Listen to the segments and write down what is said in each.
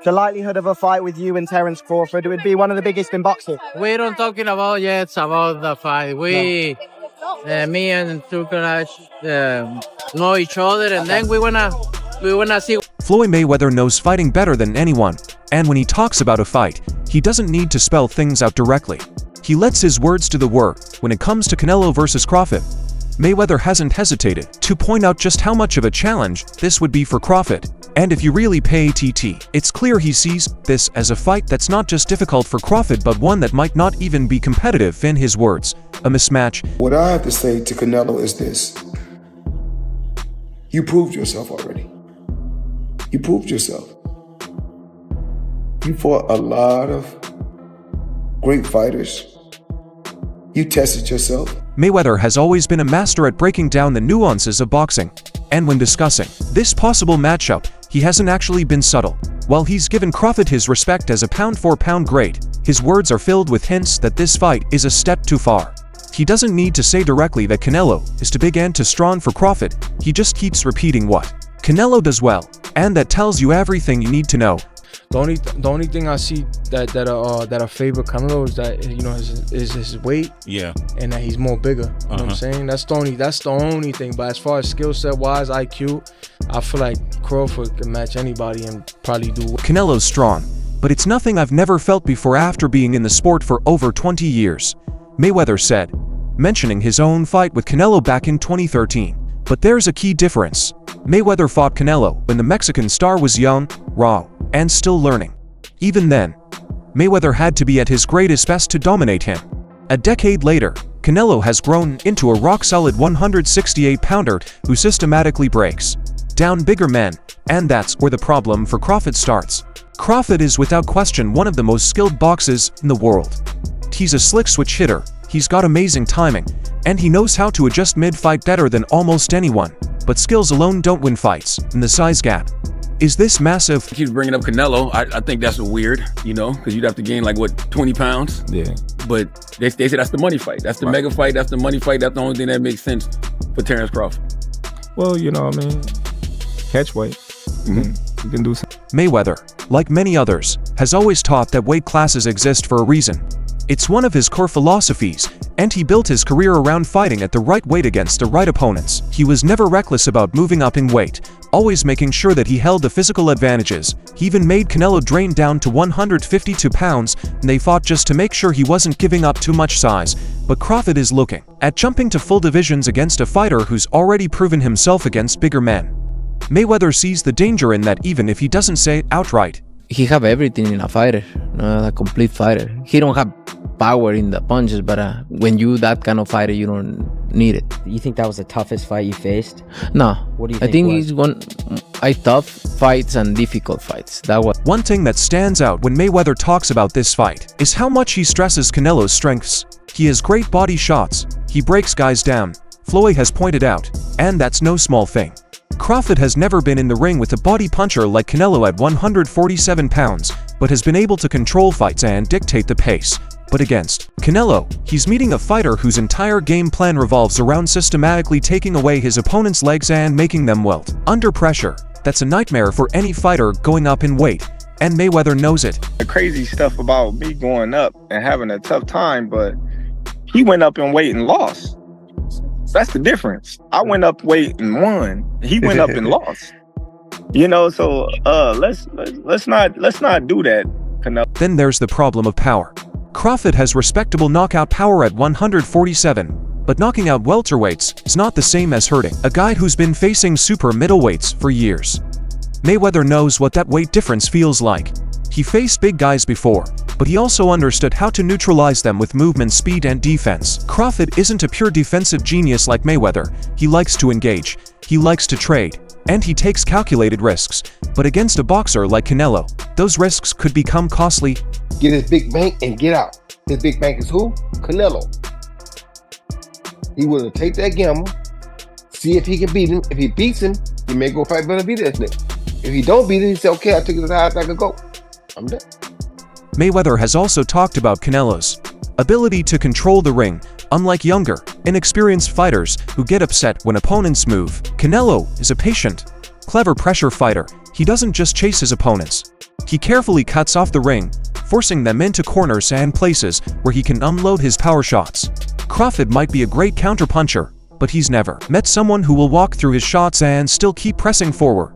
the likelihood of a fight with you and Terence Crawford? It would be one of the biggest in boxing. We don't talking about yet about the fight. Me and Tukaraj know each other, and then we wanna see. Floyd Mayweather knows fighting better than anyone, and when he talks about a fight, he doesn't need to spell things out directly. He lets his words do the work. When it comes to Canelo versus Crawford, Mayweather hasn't hesitated to point out just how much of a challenge this would be for Crawford. And if you really pay attention, it's clear he sees this as a fight that's not just difficult for Crawford but one that might not even be competitive. In his words, a mismatch. What I have to say to Canelo is this. You proved yourself already. You proved yourself. You fought a lot of great fighters. You tested yourself. Mayweather has always been a master at breaking down the nuances of boxing. And when discussing this possible matchup, he hasn't actually been subtle. While he's given Crawford his respect as a pound-for-pound great, his words are filled with hints that this fight is a step too far. He doesn't need to say directly that Canelo is too big and too strong for Crawford. He just keeps repeating what Canelo does well, and that tells you everything you need to know. The only thing I see that I favor Canelo is that, you know, is his weight. Yeah. And that he's more bigger. You know what I'm saying? That's the only thing. But as far as skill set wise, IQ, I feel like Crawford can match anybody and probably do. Canelo's strong, but it's nothing I've never felt before after being in the sport for over 20 years. Mayweather said, mentioning his own fight with Canelo back in 2013. But there's a key difference. Mayweather fought Canelo when the Mexican star was young, raw, and still learning. Even then, Mayweather had to be at his greatest best to dominate him. A decade later, Canelo has grown into a rock-solid 168-pounder who systematically breaks down bigger men, and that's where the problem for Crawford starts. Crawford is without question one of the most skilled boxers in the world. He's a slick switch hitter, he's got amazing timing, and he knows how to adjust mid-fight better than almost anyone. But skills alone don't win fights, and the size gap is this massive. He keeps bringing up Canelo. I think that's weird, you know, because you'd have to gain like, what, 20 pounds? Yeah. But they say that's the money fight. That's the mega fight. That's the money fight. That's the only thing that makes sense for Terence Crawford. Well, you know, I mean, catch weight. You can do something. Mayweather, like many others, has always taught that weight classes exist for a reason. It's one of his core philosophies, and he built his career around fighting at the right weight against the right opponents. He was never reckless about moving up in weight, always making sure that he held the physical advantages. He even made Canelo drain down to 152 pounds, and they fought just to make sure he wasn't giving up too much size. But Crawford is looking at jumping to full divisions against a fighter who's already proven himself against bigger men. Mayweather sees the danger in that even if he doesn't say it outright. He have everything in a fighter, a complete fighter. He don't have power in the punches, but when you that kind of fighter, you don't need it. You think that was the toughest fight you faced? No. What do you I think think it's tough fights and difficult fights. That was one thing that stands out when Mayweather talks about this fight is how much he stresses Canelo's strengths. He has great body shots, he breaks guys down, Floyd has pointed out, and that's no small thing. Crawford has never been in the ring with a body puncher like Canelo at 147 pounds, but has been able to control fights and dictate the pace. But against Canelo, he's meeting a fighter whose entire game plan revolves around systematically taking away his opponent's legs and making them wilt. Under pressure, that's a nightmare for any fighter going up in weight, and Mayweather knows it. The crazy stuff about me going up and having a tough time, but he went up in weight and lost. That's the difference. I went up weight and won. He went up and lost. You know, so let's not do that, Canelo. Then there's the problem of power. Crawford has respectable knockout power at 147, but knocking out welterweights is not the same as hurting a guy who's been facing super middleweights for years. Mayweather knows what that weight difference feels like. He faced big guys before, but he also understood how to neutralize them with movement, speed, and defense. Crawford isn't a pure defensive genius like Mayweather. He likes to engage, he likes to trade, and he takes calculated risks. But against a boxer like Canelo, those risks could become costly. Get his big bank and get out. His big bank is who? Canelo. He willing to take that gamble, see if he can beat him. If he beats him, he may go fight Benavidez next. If he don't beat him, he say, okay, I took it as high as I could go. I'm done. Mayweather has also talked about Canelo's ability to control the ring, unlike younger, inexperienced fighters who get upset when opponents move. Canelo is a patient, clever pressure fighter, He doesn't just chase his opponents. He carefully cuts off the ring, forcing them into corners and places where he can unload his power shots. Crawford might be a great counterpuncher, but he's never met someone who will walk through his shots and still keep pressing forward.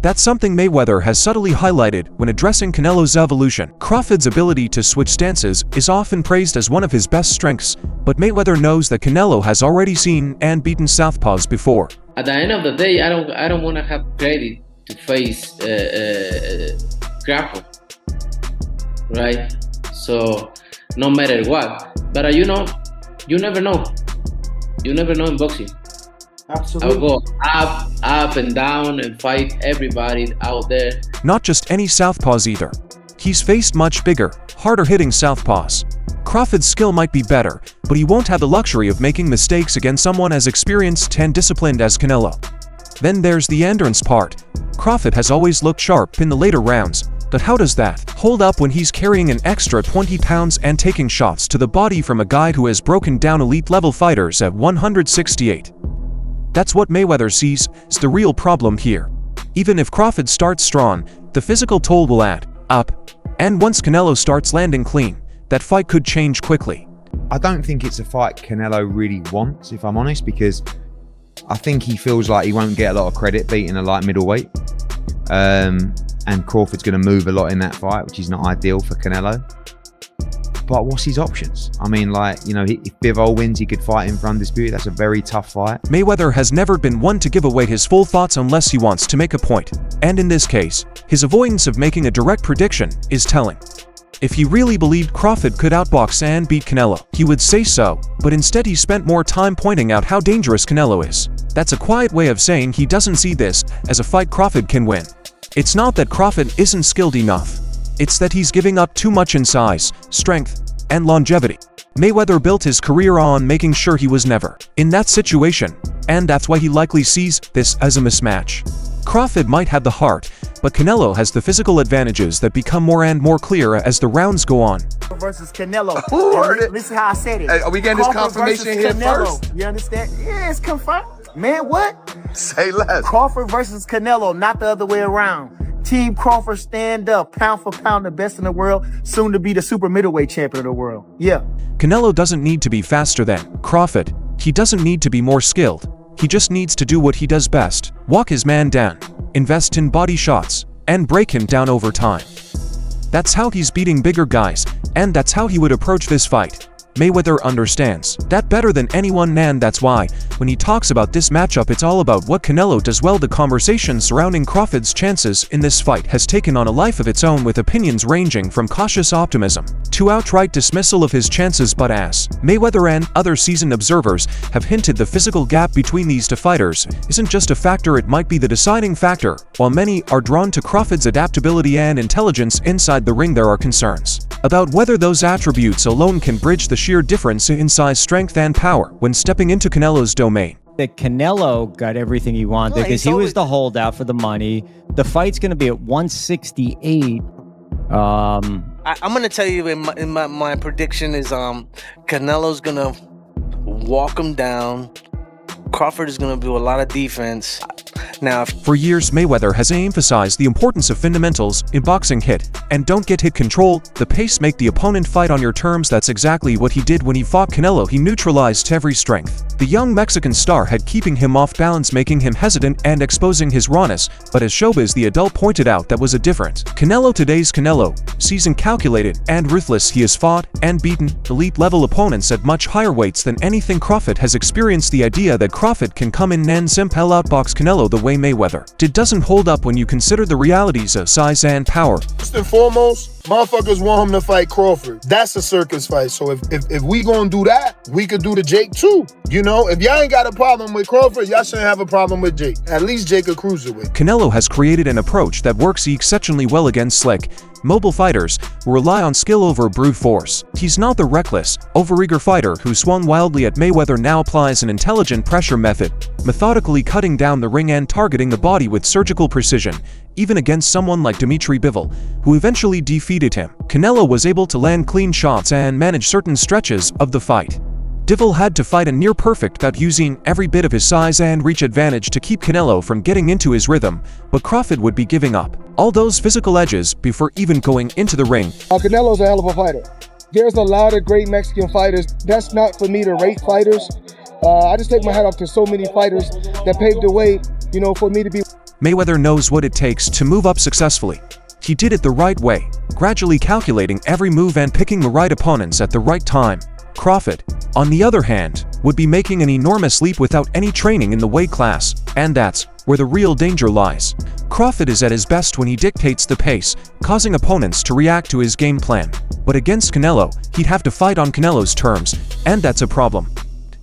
That's something Mayweather has subtly highlighted when addressing Canelo's evolution. Crawford's ability to switch stances is often praised as one of his best strengths, but Mayweather knows that Canelo has already seen and beaten southpaws before. At the end of the day, I don't want to have credit to face Crawford, right? So no matter what, but you know, you never know. You never know in boxing. Absolutely. I'll go up and down and fight everybody out there. Not just any southpaws either. He's faced much bigger, harder-hitting southpaws. Crawford's skill might be better, but he won't have the luxury of making mistakes against someone as experienced and disciplined as Canelo. Then there's the endurance part. Crawford has always looked sharp in the later rounds, but how does that hold up when he's carrying an extra 20 pounds and taking shots to the body from a guy who has broken down elite-level fighters at 168? That's what Mayweather sees as the real problem here. Even if Crawford starts strong, the physical toll will add up, and once Canelo starts landing clean, that fight could change quickly. I don't think it's a fight Canelo really wants, if I'm honest, because I think he feels like he won't get a lot of credit beating a light middleweight. And Crawford's going to move a lot in that fight, which is not ideal for Canelo. But what's his options? I mean, like, you know, if Bivol wins, he could fight him for undisputed. That's a very tough fight. Mayweather has never been one to give away his full thoughts unless he wants to make a point. And in this case, his avoidance of making a direct prediction is telling. If he really believed Crawford could outbox and beat Canelo, he would say so, but instead he spent more time pointing out how dangerous Canelo is. That's a quiet way of saying he doesn't see this as a fight Crawford can win. It's not that Crawford isn't skilled enough. It's that he's giving up too much in size, strength, and longevity. Mayweather built his career on making sure he was never in that situation, and that's why he likely sees this as a mismatch. Crawford might have the heart, but Canelo has the physical advantages that become more and more clear as the rounds go on. Versus Canelo. Who heard it? Listen how I said it. Hey, are we getting this Crawford confirmation versus here Canelo. first? You understand? Yeah, it's confirmed. Man, what? Say less. Crawford versus Canelo, not the other way around. Team Crawford, stand up, pound for pound, the best in the world, soon to be the super middleweight champion of the world. Yeah. Canelo doesn't need to be faster than Crawford. He doesn't need to be more skilled. He just needs to do what he does best. Walk his man down, invest in body shots, and break him down over time. That's how he's beating bigger guys, and that's how he would approach this fight. Mayweather understands that better than anyone, and that's why, when he talks about this matchup, it's all about what Canelo does well. The conversation surrounding Crawford's chances in this fight has taken on a life of its own, with opinions ranging from cautious optimism to outright dismissal of his chances. But as Mayweather and other seasoned observers have hinted, the physical gap between these two fighters isn't just a factor, it might be the deciding factor. While many are drawn to Crawford's adaptability and intelligence inside the ring, there are concerns about whether those attributes alone can bridge the sheer difference in size, strength, and power when stepping into Canelo's domain. That Canelo got everything he wanted because he was the holdout for the money. The fight's going to be at 168. I'm going to tell you, in my prediction is Canelo's going to walk him down. Crawford is going to do a lot of defense. Now, for years, Mayweather has emphasized the importance of fundamentals in boxing: hit and don't get hit, control the pace, make the opponent fight on your terms. That's exactly what he did when he fought Canelo. He neutralized every strength the young Mexican star had, keeping him off balance, making him hesitant, and exposing his rawness. But as Showbiz the adult pointed out, that was a different Canelo. Today's Canelo, seasoned, calculated, and ruthless. He has fought and beaten elite-level opponents at much higher weights than anything Crawford has experienced. The idea that Crawford can come in and simply outbox Canelo the way Mayweather did doesn't hold up when you consider the realities of size and power. First and foremost, motherfuckers want him to fight Crawford. That's a circus fight. So if we gonna do that, we could do the Jake too. You know, if y'all ain't got a problem with Crawford, y'all shouldn't have a problem with Jake. At least Jake a cruiserweight. Canelo has created an approach that works exceptionally well against slick, mobile fighters who rely on skill over brute force. He's not the reckless, overeager fighter who swung wildly at Mayweather. Now applies an intelligent pressure method, methodically cutting down the ring and targeting the body with surgical precision. Even against someone like Dmitry Bivol, who eventually defeated him, Canelo was able to land clean shots and manage certain stretches of the fight. Bivol had to fight a near-perfect bout using every bit of his size and reach advantage to keep Canelo from getting into his rhythm, but Crawford would be giving up all those physical edges before even going into the ring. Canelo's a hell of a fighter. There's a lot of great Mexican fighters. That's not for me to rate fighters. I just take my hat off to so many fighters that paved the way, for me to be. Mayweather knows what it takes to move up successfully. He did it the right way, gradually calculating every move and picking the right opponents at the right time. Crawford, on the other hand, would be making an enormous leap without any training in the weight class, and that's where the real danger lies. Crawford is at his best when he dictates the pace, causing opponents to react to his game plan. But against Canelo, he'd have to fight on Canelo's terms, and that's a problem.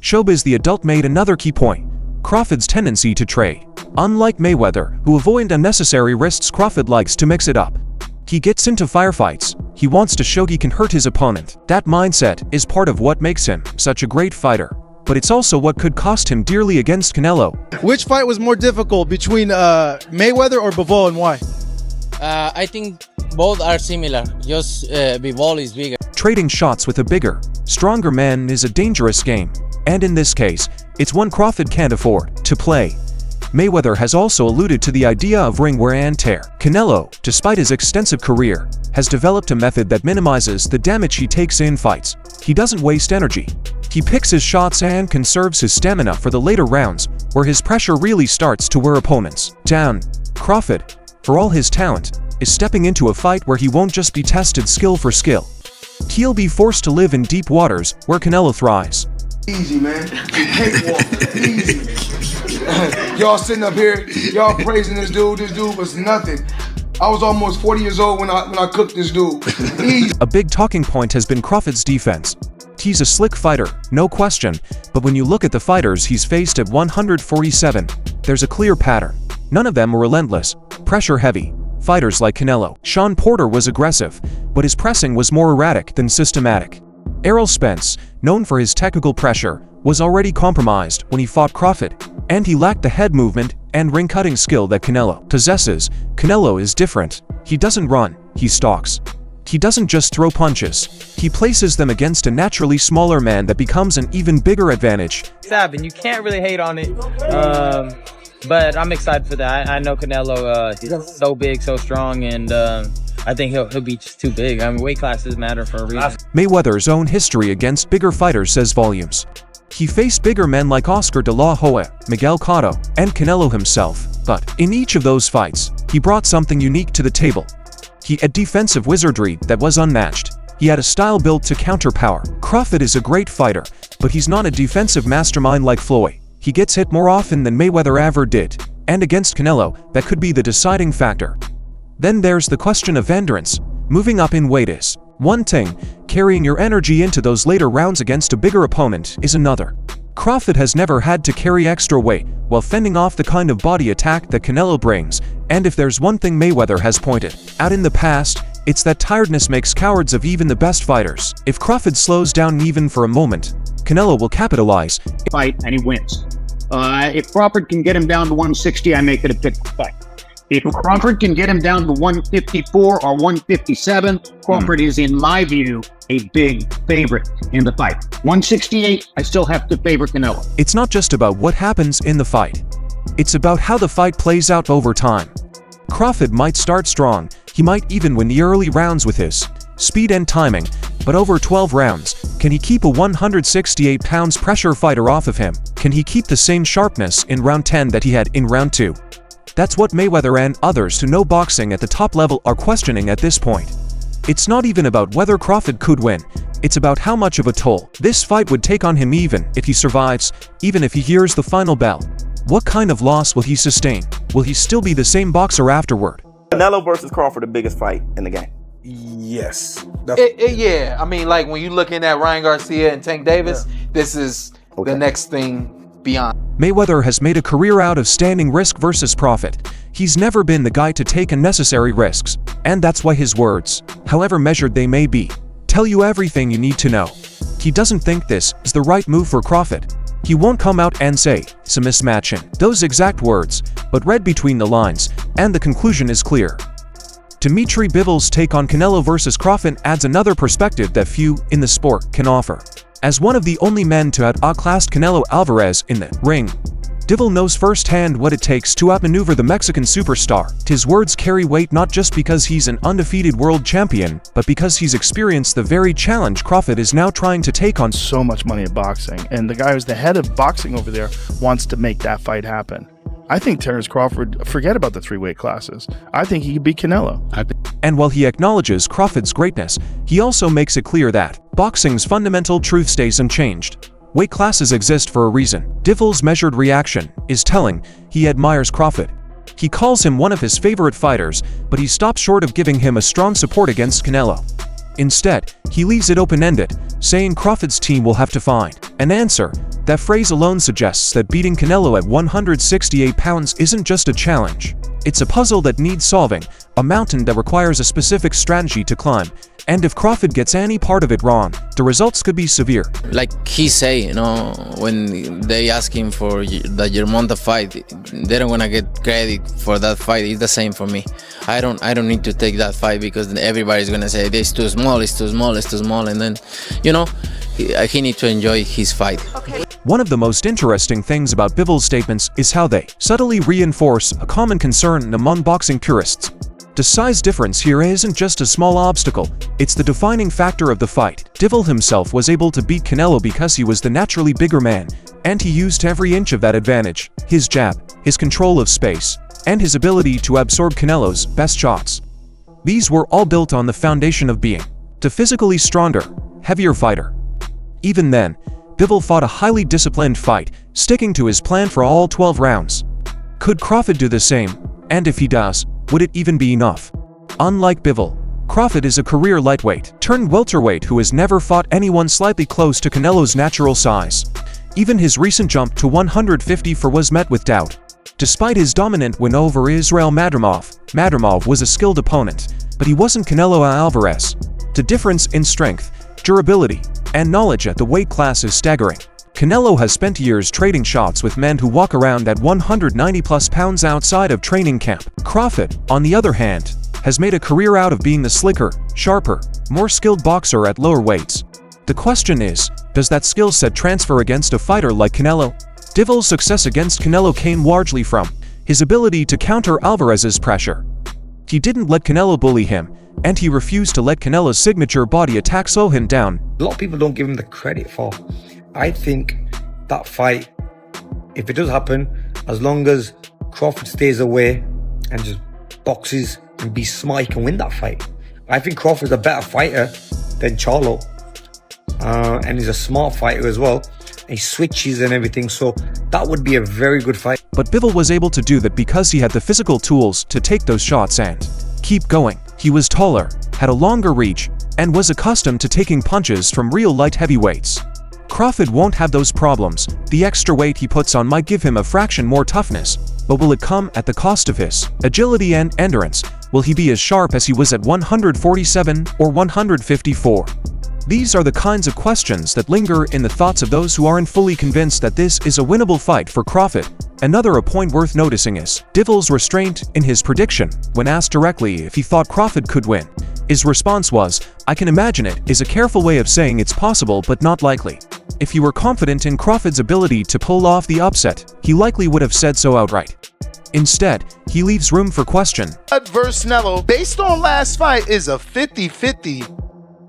Showbiz the adult made another key point: Crawford's tendency to trade. Unlike Mayweather, who avoid unnecessary risks, Crawford likes to mix it up. He gets into firefights. He wants to show he can hurt his opponent. That mindset is part of what makes him such a great fighter. But it's also what could cost him dearly against Canelo. Which fight was more difficult between Mayweather or Bivol, and why? I think both are similar. Just Bivol is bigger. Trading shots with a bigger, stronger man is a dangerous game. And in this case, it's one Crawford can't afford to play. Mayweather has also alluded to the idea of ring wear and tear. Canelo, despite his extensive career, has developed a method that minimizes the damage he takes in fights. He doesn't waste energy. He picks his shots and conserves his stamina for the later rounds, where his pressure really starts to wear opponents down. Crawford, for all his talent, is stepping into a fight where he won't just be tested skill for skill. He'll be forced to live in deep waters where Canelo thrives. Easy, man. Easy. Y'all sitting up here, y'all praising this dude. This dude was nothing. I was almost 40 years old when I cooked this dude. Easy. A big talking point has been Crawford's defense. He's a slick fighter, no question, but when you look at the fighters he's faced at 147, there's a clear pattern. None of them were relentless, pressure-heavy fighters like Canelo. Sean Porter was aggressive, but his pressing was more erratic than systematic. Errol Spence, known for his technical pressure, was already compromised when he fought Crawford, and he lacked the head movement and ring-cutting skill that Canelo possesses. Canelo is different. He doesn't run, he stalks. He doesn't just throw punches. He places them against a naturally smaller man that becomes an even bigger advantage. And you can't really hate on it, but I'm excited for that. I know Canelo is so big, so strong, and I think he'll be just too big. I mean, weight classes matter for a reason. Mayweather's own history against bigger fighters says volumes. He faced bigger men like Oscar de la Hoya, Miguel Cotto, and Canelo himself, but in each of those fights, he brought something unique to the table. He had defensive wizardry that was unmatched. He had a style built to counter power. Crawford is a great fighter, but he's not a defensive mastermind like Floyd. He gets hit more often than Mayweather ever did, and against Canelo, that could be the deciding factor. Then there's the question of endurance. Moving up in weight is one thing, carrying your energy into those later rounds against a bigger opponent is another. Crawford has never had to carry extra weight while fending off the kind of body attack that Canelo brings, and if there's one thing Mayweather has pointed out in the past, it's that tiredness makes cowards of even the best fighters. If Crawford slows down even for a moment, Canelo will capitalize. Fight and he wins. If Crawford can get him down to 160, I make it a big fight. If Crawford can get him down to 154 or 157, Crawford is, in my view, a big favorite in the fight. 168, I still have to favor Canelo. It's not just about what happens in the fight. It's about how the fight plays out over time. Crawford might start strong, he might even win the early rounds with his speed and timing, but over 12 rounds, can he keep a 168 pounds pressure fighter off of him? Can he keep the same sharpness in round 10 that he had in round 2? That's what Mayweather and others who know boxing at the top level are questioning at this point. It's not even about whether Crawford could win, it's about how much of a toll this fight would take on him even if he survives, even if he hears the final bell. What kind of loss will he sustain? Will he still be the same boxer afterward? Canelo versus Crawford, the biggest fight in the game. Yes. Yeah, I mean, like when you're looking at Ryan Garcia and Tank Davis, this is the next thing beyond. Mayweather has made a career out of standing risk versus profit. He's never been the guy to take unnecessary risks, and that's why his words, however measured they may be, tell you everything you need to know. He doesn't think this is the right move for Crawford. He won't come out and say, it's a mismatch in those exact words, but read between the lines, and the conclusion is clear. Dmitry Bivol's take on Canelo versus Crawford adds another perspective that few in the sport can offer. As one of the only men to have outclassed Canelo Alvarez in the ring, Bivol knows firsthand what it takes to outmaneuver the Mexican superstar. His words carry weight not just because he's an undefeated world champion, but because he's experienced the very challenge Crawford is now trying to take on. So much money in boxing, and the guy who's the head of boxing over there wants to make that fight happen. I think Terence Crawford, forget about the 3-weight classes. I think he could beat Canelo. And while he acknowledges Crawford's greatness, he also makes it clear that boxing's fundamental truth stays unchanged. Weight classes exist for a reason. Bivol's measured reaction is telling. He admires Crawford. He calls him one of his favorite fighters, but he stops short of giving him a strong support against Canelo. Instead, he leaves it open-ended, saying Crawford's team will have to find an answer. That phrase alone suggests that beating Canelo at 168 pounds isn't just a challenge. It's a puzzle that needs solving, a mountain that requires a specific strategy to climb. And if Crawford gets any part of it wrong, the results could be severe. Like he say, you know, when they ask him for the Germonta fight, they don't wanna get credit for that fight. It's the same for me. I don't need to take that fight because everybody's gonna say it's too small, it's too small, it's too small, and then, you know, he needs to enjoy his fight. Okay. One of the most interesting things about Bivol's statements is how they subtly reinforce a common concern among boxing purists. The size difference here isn't just a small obstacle, it's the defining factor of the fight. Bivol himself was able to beat Canelo because he was the naturally bigger man, and he used every inch of that advantage, his jab, his control of space, and his ability to absorb Canelo's best shots. These were all built on the foundation of being the physically stronger, heavier fighter. Even then, Bivol fought a highly disciplined fight, sticking to his plan for all 12 rounds. Could Crawford do the same? And if he does, would it even be enough? Unlike Bivol, Crawford is a career lightweight turned welterweight who has never fought anyone slightly close to Canelo's natural size. Even his recent jump to 154 was met with doubt. Despite his dominant win over Israel Madrimov was a skilled opponent, but he wasn't Canelo Alvarez. The difference in strength, durability, and knowledge at the weight class is staggering. Canelo has spent years trading shots with men who walk around at 190+ pounds outside of training camp. Crawford, on the other hand, has made a career out of being the slicker, sharper, more skilled boxer at lower weights. The question is, does that skill set transfer against a fighter like Canelo? Bivol's success against Canelo came largely from his ability to counter Alvarez's pressure. He didn't let Canelo bully him, and he refused to let Canelo's signature body attack slow him down. A lot of people don't give him the credit for. I think that fight, if it does happen, as long as Crawford stays away and just boxes and be smart, he can win that fight. I think Crawford's a better fighter than Charlo. And he's a smart fighter as well. He switches and everything, so that would be a very good fight. But Bivol was able to do that because he had the physical tools to take those shots and keep going. He was taller, had a longer reach, and was accustomed to taking punches from real light heavyweights. Crawford won't have those problems. The extra weight he puts on might give him a fraction more toughness, but will it come at the cost of his agility and endurance? Will he be as sharp as he was at 147 or 154? These are the kinds of questions that linger in the thoughts of those who aren't fully convinced that this is a winnable fight for Crawford. Another point worth noticing is Bivol's restraint in his prediction when asked directly if he thought Crawford could win. His response was, "I can imagine it," is a careful way of saying it's possible but not likely. If he were confident in Crawford's ability to pull off the upset, he likely would have said so outright. Instead, he leaves room for question. Versus Canelo, based on last fight, is a 50-50.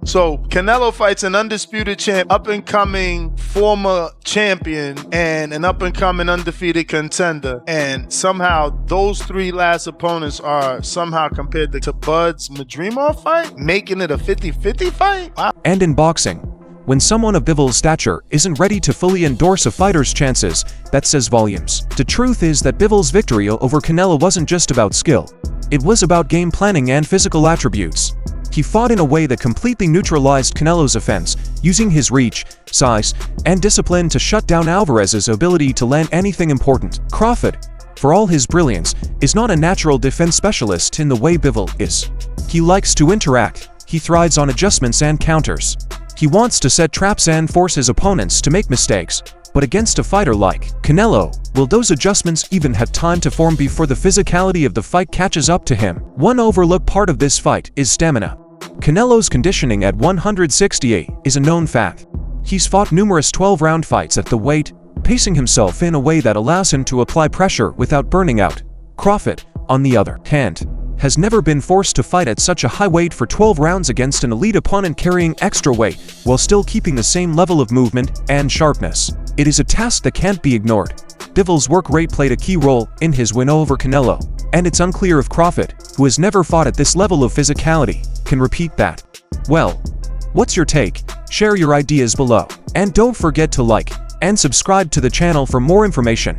So Canelo fights an undisputed champ, up-and-coming former champion, and an up-and-coming undefeated contender. And somehow those three last opponents are somehow compared to Bud's Madrimov fight, making it a 50-50 fight? Wow. And in boxing, when someone of Bivol's stature isn't ready to fully endorse a fighter's chances, that says volumes. The truth is that Bivol's victory over Canelo wasn't just about skill. It was about game planning and physical attributes. He fought in a way that completely neutralized Canelo's offense, using his reach, size, and discipline to shut down Alvarez's ability to land anything important. Crawford, for all his brilliance, is not a natural defense specialist in the way Bivol is. He likes to interact, he thrives on adjustments and counters. He wants to set traps and force his opponents to make mistakes. But against a fighter like Canelo, will those adjustments even have time to form before the physicality of the fight catches up to him? One overlooked part of this fight is stamina. Canelo's conditioning at 168 is a known fact. He's fought numerous 12-round fights at the weight, pacing himself in a way that allows him to apply pressure without burning out. Crawford, on the other hand, has never been forced to fight at such a high weight for 12 rounds against an elite opponent carrying extra weight, while still keeping the same level of movement and sharpness. It is a task that can't be ignored. Bivol's work rate played a key role in his win over Canelo, and it's unclear if Crawford, who has never fought at this level of physicality, can repeat that. Well, what's your take? Share your ideas below, and don't forget to like and subscribe to the channel for more information.